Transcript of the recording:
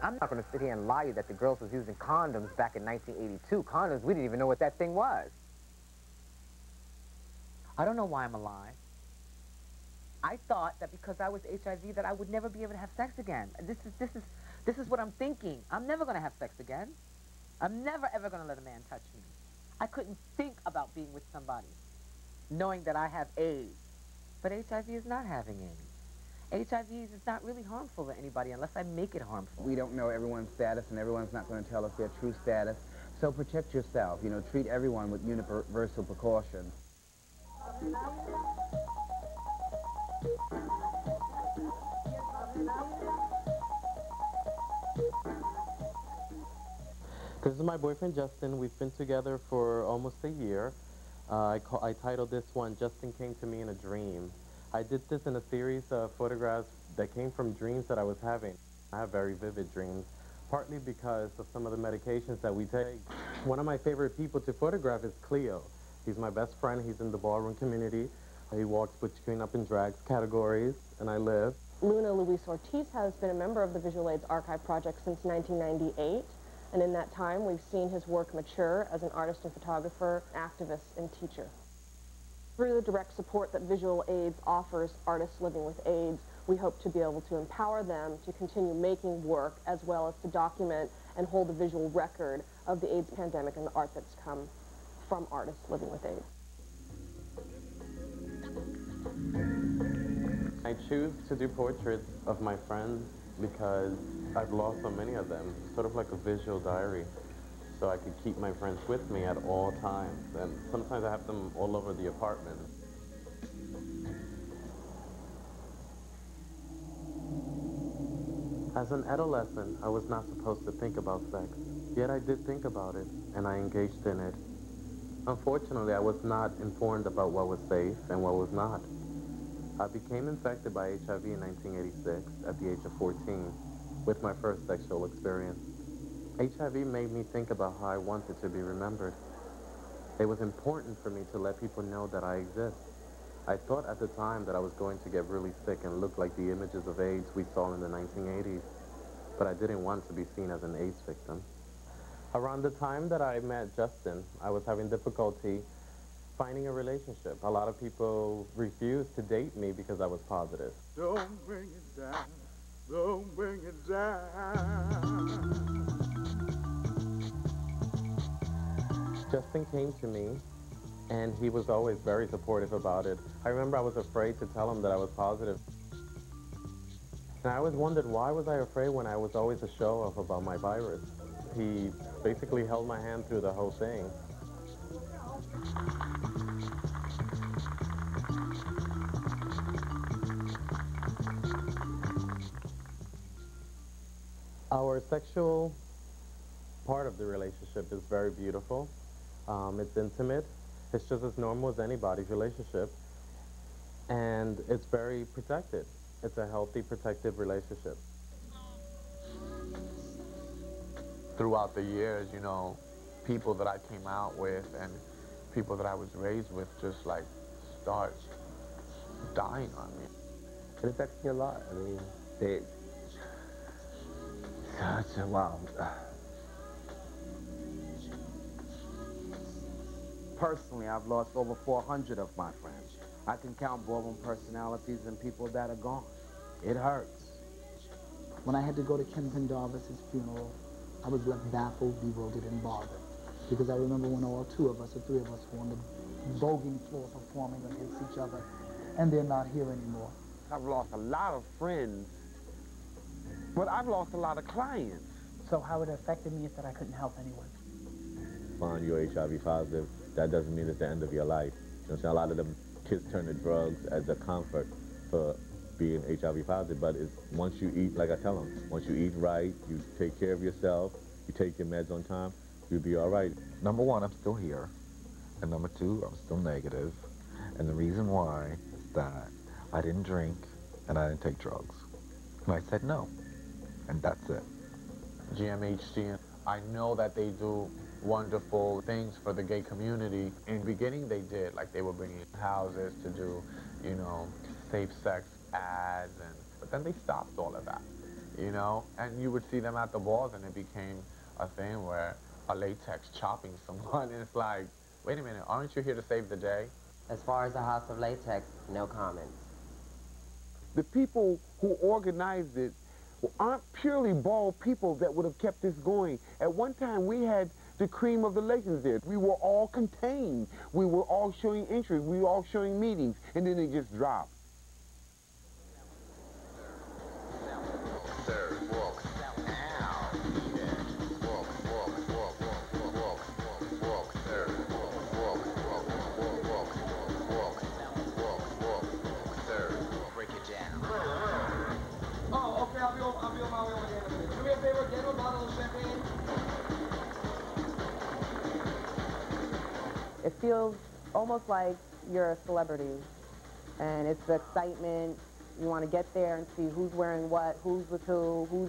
I'm not going to sit here and lie to you that the girls was using condoms back in 1982. Condoms, we didn't even know what that thing was. I don't know why I'm alive. I thought that because I was HIV that I would never be able to have sex again. This is what I'm thinking. I'm never going to have sex again. I'm never, ever going to let a man touch me. I couldn't think about being with somebody knowing that I have AIDS. But HIV is not having AIDS. HIV is not really harmful to anybody unless I make it harmful. We don't know everyone's status, and everyone's not going to tell us their true status. So protect yourself. You know, treat everyone with universal precautions. This is my boyfriend, Justin. We've been together for almost a year. I titled this one, Justin Came to Me in a Dream. I did this in a series of photographs that came from dreams that I was having. I have very vivid dreams, partly because of some of the medications that we take. One of my favorite people to photograph is Cleo. He's my best friend. He's in the ballroom community. He walks between up and drags categories, and I live. Luna Luis Ortiz has been a member of the Visual AIDS Archive Project since 1998. And in that time, we've seen his work mature as an artist and photographer, activist, and teacher. Through the direct support that Visual AIDS offers artists living with AIDS, we hope to be able to empower them to continue making work, as well as to document and hold a visual record of the AIDS pandemic and the art that's come from artists living with AIDS. I choose to do portraits of my friends because I've lost so many of them, sort of like a visual diary, so I could keep my friends with me at all times, and sometimes I have them all over the apartment. As an adolescent, I was not supposed to think about sex, yet I did think about it, and I engaged in it. Unfortunately, I was not informed about what was safe and what was not. I became infected by HIV in 1986 at the age of 14 with my first sexual experience. HIV made me think about how I wanted to be remembered. It was important for me to let people know that I exist. I thought at the time that I was going to get really sick and look like the images of AIDS we saw in the 1980s, but I didn't want to be seen as an AIDS victim. Around the time that I met Justin, I was having difficulty finding a relationship. A lot of people refused to date me because I was positive. Don't bring it down, don't bring it down. Justin came to me, and he was always very supportive about it. I remember I was afraid to tell him that I was positive. And I always wondered, why was I afraid when I was always a show-off about my virus? He basically held my hand through the whole thing. Our sexual part of the relationship is very beautiful. It's intimate. It's just as normal as anybody's relationship. And it's very protected. It's a healthy, protective relationship. Throughout the years, you know, people that I came out with and people that I was raised with just like start dying on me. It affects me a lot. I mean, wow. Personally, I've lost over 400 of my friends. I can count ballroom personalities and people that are gone. It hurts. When I had to go to Ken Pendarvis's funeral, I was left baffled, bewildered, and bothered. Because I remember when all two of us, or three of us, were on the voguing floor performing against each other, and they're not here anymore. I've lost a lot of friends, but I've lost a lot of clients. So how it affected me is that I couldn't help anyone. Find you're HIV positive, that doesn't mean it's the end of your life. You know what I'm saying? A lot of them kids turn to drugs as a comfort for being HIV positive, but it's once you eat, like I tell them, once you eat right, you take care of yourself, you take your meds on time, you'll be all right. Number one, I'm still here. And number two, I'm still negative. And the reason why is that I didn't drink and I didn't take drugs. And I said no. And that's it. GMHC, I know that they do wonderful things for the gay community. In the beginning they did, like they were bringing houses to do, you know, safe sex ads, but then they stopped all of that. you know? And you would see them at the balls, and it became a thing where a latex chopping someone, and it's like, wait a minute, aren't you here to save the day? As far as the House of Latex, no comments. The people who organized it aren't purely bald people that would have kept this going. At one time, we had the cream of the legends there. We were all contained. We were all showing interest. We were all showing meetings, and then it just dropped. It feels almost like you're a celebrity, and it's the excitement. You want to get there and see who's wearing what, who's with who, who's